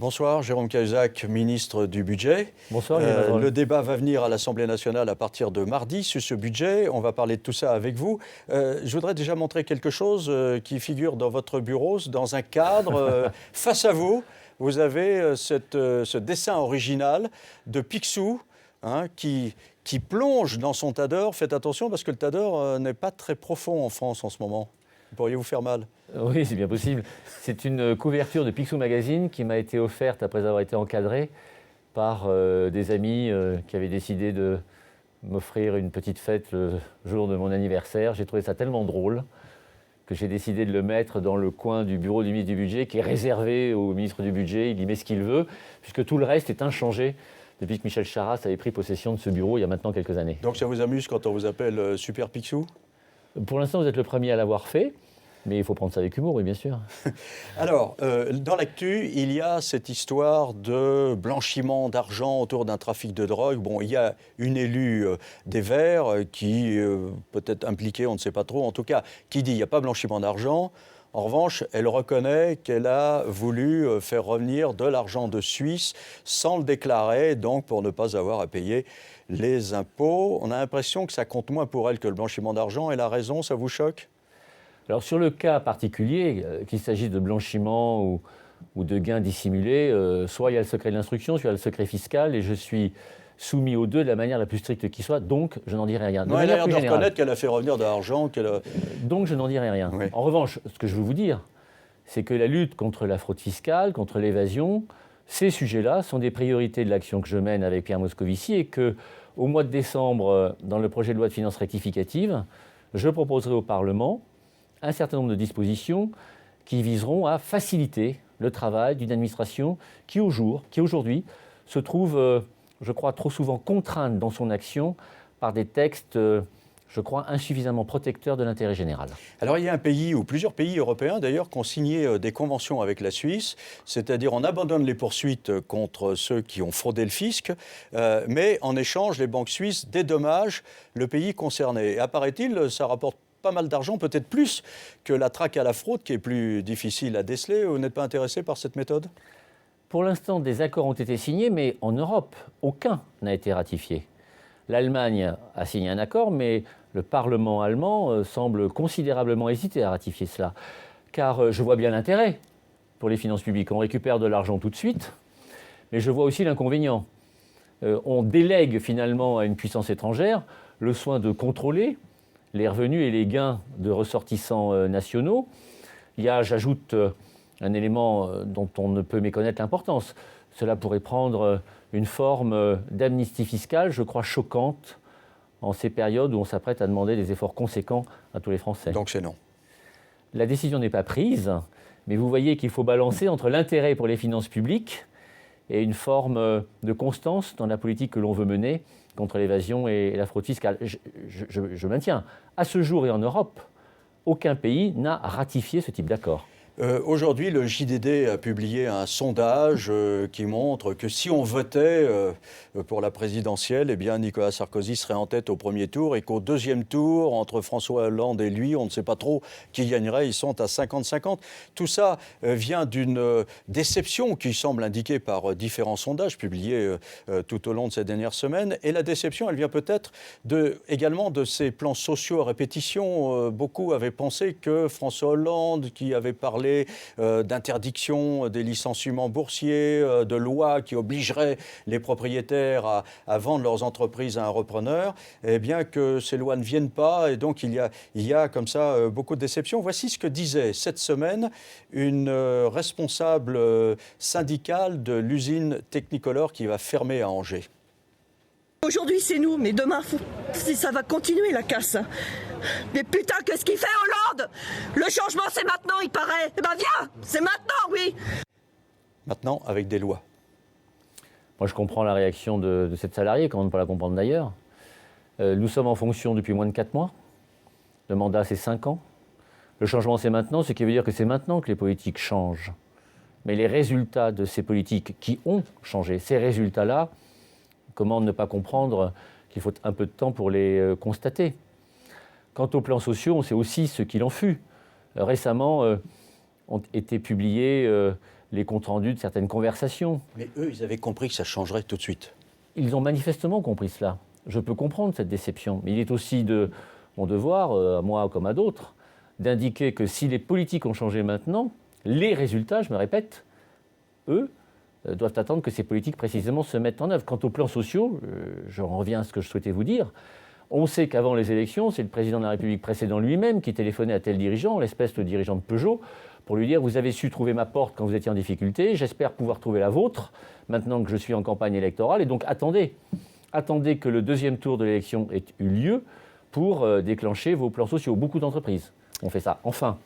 Bonsoir, Jérôme Cahuzac, ministre du Budget. Bonsoir. Le débat va venir à l'Assemblée nationale à partir de mardi sur ce budget. On va parler de tout ça avec vous. Je voudrais déjà montrer quelque chose qui figure dans votre bureau, dans un cadre. Face à vous, vous avez ce dessin original de Picsou qui plonge dans son tas d'or. Faites attention parce que le tas d'or n'est pas très profond en France en ce moment. Vous pourriez vous faire mal. Oui, c'est bien possible. C'est une couverture de Picsou Magazine qui m'a été offerte après avoir été encadré par des amis qui avaient décidé de m'offrir une petite fête le jour de mon anniversaire. J'ai trouvé ça tellement drôle que j'ai décidé de le mettre dans le coin du bureau du ministre du Budget qui est réservé au ministre du Budget. Il y met ce qu'il veut, puisque tout le reste est inchangé depuis que Michel Charasse avait pris possession de ce bureau il y a maintenant quelques années. Donc ça vous amuse quand on vous appelle Super Picsou ? Pour l'instant, vous êtes le premier à l'avoir fait, mais il faut prendre ça avec humour, oui, bien sûr. Alors, dans l'actu, il y a cette histoire de blanchiment d'argent autour d'un trafic de drogue. Bon, il y a une élue des Verts qui peut-être impliquée, on ne sait pas trop, en tout cas, qui dit qu'il n'y a pas blanchiment d'argent. En revanche, elle reconnaît qu'elle a voulu faire revenir de l'argent de Suisse sans le déclarer, donc pour ne pas avoir à payer les impôts. On a l'impression que ça compte moins pour elle que le blanchiment d'argent. Elle a raison, ça vous choque ? Alors sur le cas particulier, qu'il s'agisse de blanchiment ou de gains dissimulés, soit il y a le secret de l'instruction, soit il y a le secret fiscal, et je suis soumis aux deux de la manière la plus stricte qui soit, donc je n'en dirai rien. Non, elle a l'air de reconnaître qu'elle a fait revenir de l'argent. Donc je n'en dirai rien. Oui. En revanche, ce que je veux vous dire, c'est que la lutte contre la fraude fiscale, contre l'évasion, ces sujets-là sont des priorités de l'action que je mène avec Pierre Moscovici et qu'au mois de décembre, dans le projet de loi de finances rectificative, je proposerai au Parlement un certain nombre de dispositions qui viseront à faciliter le travail d'une administration qui aujourd'hui se trouve, je crois, trop souvent contrainte dans son action par des textes, je crois, insuffisamment protecteurs de l'intérêt général. Alors il y a un pays, ou plusieurs pays européens d'ailleurs, qui ont signé des conventions avec la Suisse, c'est-à-dire on abandonne les poursuites contre ceux qui ont fraudé le fisc, mais en échange, les banques suisses dédommagent le pays concerné. Et apparaît-il, ça rapporte pas mal d'argent, peut-être plus que la traque à la fraude, qui est plus difficile à déceler. Vous n'êtes pas intéressé par cette méthode ? Pour l'instant, des accords ont été signés, mais en Europe, aucun n'a été ratifié. L'Allemagne a signé un accord, mais le Parlement allemand semble considérablement hésiter à ratifier cela. Car je vois bien l'intérêt pour les finances publiques. On récupère de l'argent tout de suite, mais je vois aussi l'inconvénient. On délègue finalement à une puissance étrangère le soin de contrôler les revenus et les gains de ressortissants nationaux. Il y a, j'ajoute, un élément dont on ne peut méconnaître l'importance. Cela pourrait prendre une forme d'amnistie fiscale, je crois, choquante en ces périodes où on s'apprête à demander des efforts conséquents à tous les Français. Donc c'est non. La décision n'est pas prise, mais vous voyez qu'il faut balancer entre l'intérêt pour les finances publiques et une forme de constance dans la politique que l'on veut mener contre l'évasion et la fraude fiscale. Je maintiens, à ce jour et en Europe, aucun pays n'a ratifié ce type d'accord. Aujourd'hui, le JDD a publié un sondage qui montre que si on votait pour la présidentielle, eh bien Nicolas Sarkozy serait en tête au premier tour et qu'au deuxième tour, entre François Hollande et lui, on ne sait pas trop qui gagnerait, ils sont à 50-50. Tout ça vient d'une déception qui semble indiquée par différents sondages publiés tout au long de ces dernières semaines. Et la déception, elle vient peut-être également de ces plans sociaux à répétition. Beaucoup avaient pensé que François Hollande, qui avait parlé d'interdiction des licenciements boursiers, de lois qui obligeraient les propriétaires à vendre leurs entreprises à un repreneur, eh bien que ces lois ne viennent pas et donc il y a comme ça beaucoup de déceptions. Voici ce que disait cette semaine une responsable syndicale de l'usine Technicolor qui va fermer à Angers. Aujourd'hui c'est nous, mais demain ça va continuer la casse. Mais putain, qu'est-ce qu'il fait Hollande ? Le changement c'est maintenant, il paraît. Eh ben viens, c'est maintenant, oui. Maintenant avec des lois. Moi je comprends la réaction de cette salariée, comment ne pas la comprendre d'ailleurs. Nous sommes en fonction depuis moins de 4 mois. Le mandat c'est 5 ans. Le changement c'est maintenant, ce qui veut dire que c'est maintenant que les politiques changent. Mais les résultats de ces politiques qui ont changé, ces résultats-là, comment ne pas comprendre qu'il faut un peu de temps pour les constater. Quant aux plans sociaux, on sait aussi ce qu'il en fut. Récemment ont été publiés les comptes rendus de certaines conversations. Mais eux, ils avaient compris que ça changerait tout de suite. Ils ont manifestement compris cela. Je peux comprendre cette déception, mais il est aussi de mon devoir, à moi comme à d'autres, d'indiquer que si les politiques ont changé maintenant, les résultats, je me répète, eux, doivent attendre que ces politiques précisément se mettent en œuvre. Quant aux plans sociaux, j'en reviens à ce que je souhaitais vous dire, on sait qu'avant les élections, c'est le président de la République précédent lui-même qui téléphonait à tel dirigeant, l'espèce de dirigeant de Peugeot, pour lui dire « Vous avez su trouver ma porte quand vous étiez en difficulté, j'espère pouvoir trouver la vôtre, maintenant que je suis en campagne électorale, et donc attendez que le deuxième tour de l'élection ait eu lieu pour déclencher vos plans sociaux. » Beaucoup d'entreprises ont fait ça. Enfin,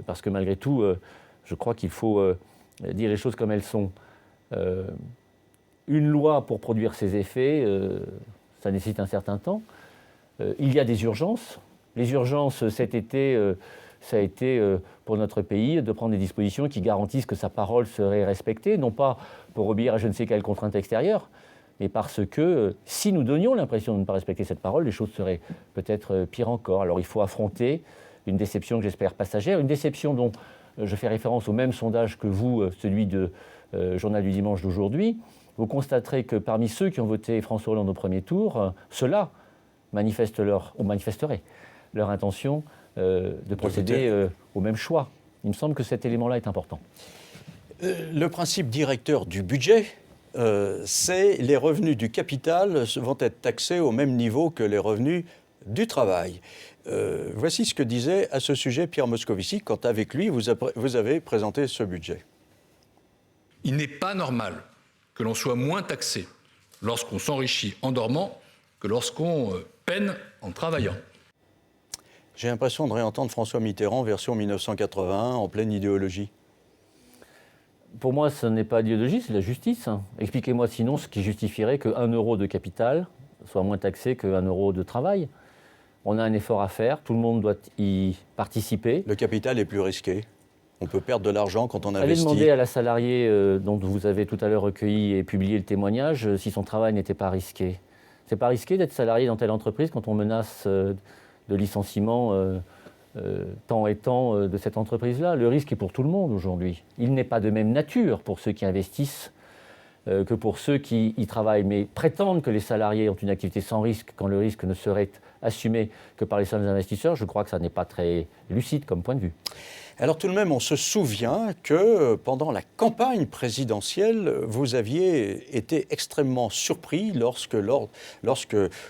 parce que malgré tout, je crois qu'il faut dire les choses comme elles sont. Une loi pour produire ses effets, ça nécessite un certain temps. Il y a des urgences. Les urgences, cet été, ça a été pour notre pays de prendre des dispositions qui garantissent que sa parole serait respectée, non pas pour obéir à je ne sais quelle contrainte extérieure, mais parce que si nous donnions l'impression de ne pas respecter cette parole, les choses seraient peut-être pires encore. Alors il faut affronter une déception que j'espère passagère, une déception dont je fais référence au même sondage que vous, celui de Journal du Dimanche d'aujourd'hui. Vous constaterez que parmi ceux qui ont voté François Hollande au premier tour, ceux-là manifesteraient leur intention de procéder au même choix. Il me semble que cet élément-là est important. Le principe directeur du budget, c'est les revenus du capital vont être taxés au même niveau que les revenus du travail. Voici ce que disait à ce sujet Pierre Moscovici quand avec lui vous avez présenté ce budget. Il n'est pas normal que l'on soit moins taxé lorsqu'on s'enrichit en dormant que lorsqu'on peine en travaillant. J'ai l'impression de réentendre François Mitterrand, version 1981, en pleine idéologie. Pour moi, ce n'est pas l'idéologie, c'est la justice. Expliquez-moi sinon ce qui justifierait que 1 euro de capital soit moins taxé que 1 euro de travail. On a un effort à faire, tout le monde doit y participer. Le capital est plus risqué. On peut perdre de l'argent quand on investit. Allez demander à la salariée dont vous avez tout à l'heure recueilli et publié le témoignage si son travail n'était pas risqué. C'est pas risqué d'être salarié dans telle entreprise quand on menace de licenciement tant et tant de cette entreprise-là. Le risque est pour tout le monde aujourd'hui. Il n'est pas de même nature pour ceux qui investissent que pour ceux qui y travaillent, mais prétendre que les salariés ont une activité sans risque quand le risque ne serait assumé que par les seuls investisseurs, je crois que ça n'est pas très lucide comme point de vue. Alors tout de même, on se souvient que pendant la campagne présidentielle, vous aviez été extrêmement surpris lorsque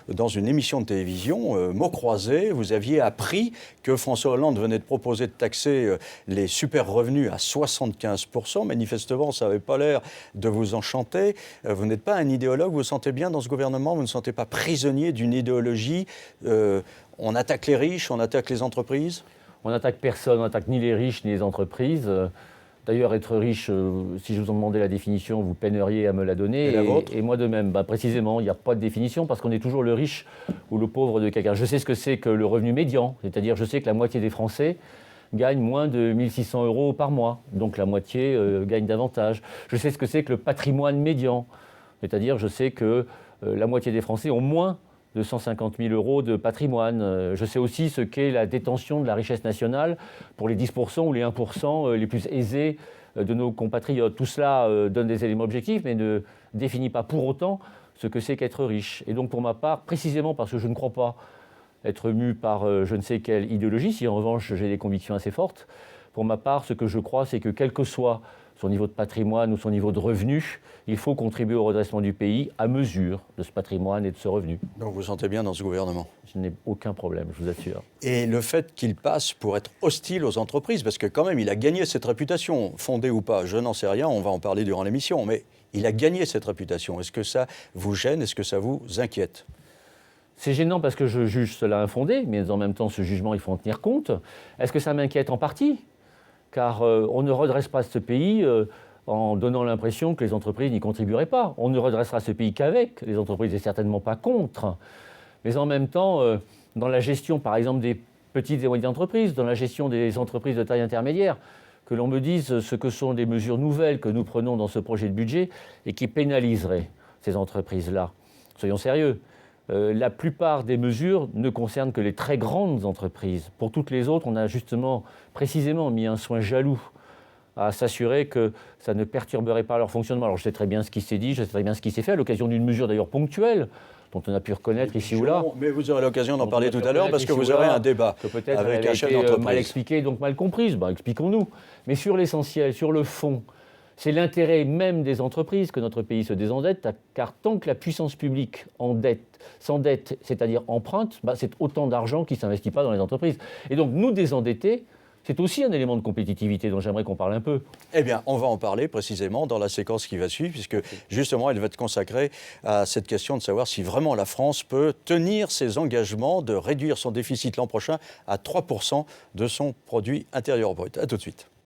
dans une émission de télévision, mots croisés, vous aviez appris que François Hollande venait de proposer de taxer les super revenus à 75%. Manifestement, ça n'avait pas l'air de vous enchanter. Vous n'êtes pas un idéologue, vous vous sentez bien dans ce gouvernement, vous ne vous sentez pas prisonnier d'une idéologie. On attaque les riches, on attaque les entreprises. On n'attaque personne, on n'attaque ni les riches ni les entreprises. D'ailleurs, être riche, si je vous en demandais la définition, vous peineriez à me la donner. Et la vôtre ? Et moi de même. Précisément, il n'y a pas de définition parce qu'on est toujours le riche ou le pauvre de quelqu'un. Je sais ce que c'est que le revenu médian, c'est-à-dire je sais que la moitié des Français gagnent moins de 1 600 € par mois. Donc la moitié gagne davantage. Je sais ce que c'est que le patrimoine médian, c'est-à-dire je sais que la moitié des Français ont moins de 150 000 € de patrimoine. Je sais aussi ce qu'est la détention de la richesse nationale pour les 10% ou les 1% les plus aisés de nos compatriotes. Tout cela donne des éléments objectifs, mais ne définit pas pour autant ce que c'est qu'être riche. Et donc pour ma part, précisément parce que je ne crois pas être mu par je ne sais quelle idéologie, si en revanche j'ai des convictions assez fortes, pour ma part, ce que je crois, c'est que quel que soit son niveau de patrimoine ou son niveau de revenu, il faut contribuer au redressement du pays à mesure de ce patrimoine et de ce revenu. Donc vous vous sentez bien dans ce gouvernement ? Je n'ai aucun problème, je vous assure. Et le fait qu'il passe pour être hostile aux entreprises, parce que quand même il a gagné cette réputation, fondée ou pas, je n'en sais rien, on va en parler durant l'émission, mais il a gagné cette réputation. Est-ce que ça vous gêne ? Est-ce que ça vous inquiète ? C'est gênant parce que je juge cela infondé, mais en même temps ce jugement il faut en tenir compte. Est-ce que ça m'inquiète en partie ? Car on ne redresse pas ce pays en donnant l'impression que les entreprises n'y contribueraient pas. On ne redressera ce pays qu'avec les entreprises et certainement pas contre. Mais en même temps, dans la gestion, par exemple, des petites et moyennes entreprises, dans la gestion des entreprises de taille intermédiaire, que l'on me dise ce que sont des mesures nouvelles que nous prenons dans ce projet de budget et qui pénaliseraient ces entreprises-là. Soyons sérieux. La plupart des mesures ne concernent que les très grandes entreprises. Pour toutes les autres, on a justement, précisément, mis un soin jaloux à s'assurer que ça ne perturberait pas leur fonctionnement. Alors je sais très bien ce qui s'est dit, je sais très bien ce qui s'est fait, à l'occasion d'une mesure d'ailleurs ponctuelle, dont on a pu reconnaître ici ou là. Mais vous aurez l'occasion d'en parler tout à l'heure parce que vous aurez un débat avec un chef d'entreprise. Mal expliqué, donc mal comprise. Expliquons-nous. Mais sur l'essentiel, sur le fond, c'est l'intérêt même des entreprises que notre pays se désendette, car tant que la puissance publique s'endette, c'est-à-dire emprunte, c'est autant d'argent qui ne s'investit pas dans les entreprises. Et donc nous désendetter, c'est aussi un élément de compétitivité dont j'aimerais qu'on parle un peu. Eh bien, on va en parler précisément dans la séquence qui va suivre, puisque justement, elle va être consacrée à cette question de savoir si vraiment la France peut tenir ses engagements de réduire son déficit l'an prochain à 3% de son produit intérieur brut. À tout de suite.